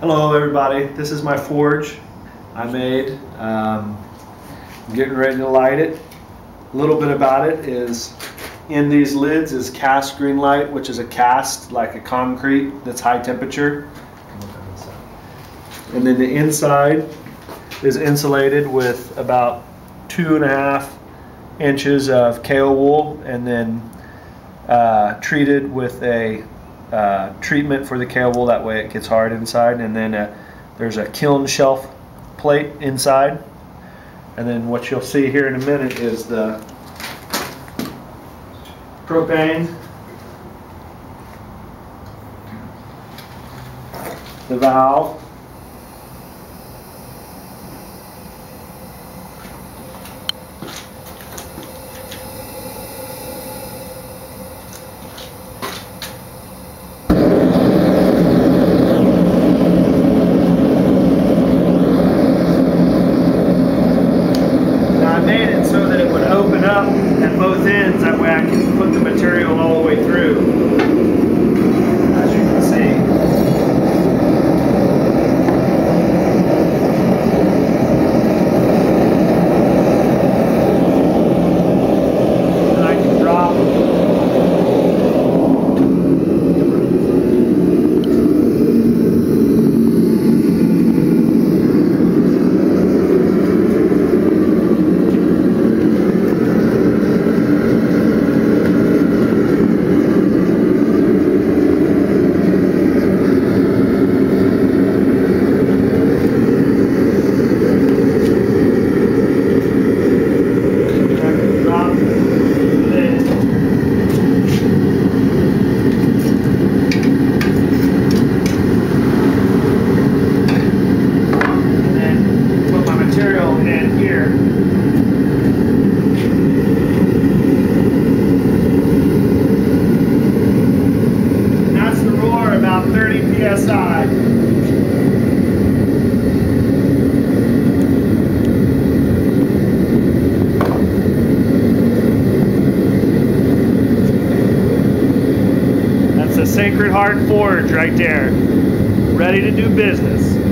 Hello everybody, this is my forge I made. I'm getting ready to light it. A little bit about it is in these lids is cast green light, which is a cast like a concrete that's high temperature. And then the inside is insulated with about 2.5 inches of kale wool, and then treated with a treatment for the kale wool, that way it gets hard inside. And then there's a kiln shelf plate inside, and then what you'll see here in a minute is the propane, the valve, up at both ends, that way I can put the material all the way through, as you can see. And I can drop in here. And that's the roar, about 30 psi. That's a Sacred Heart Forge right there, ready to do business.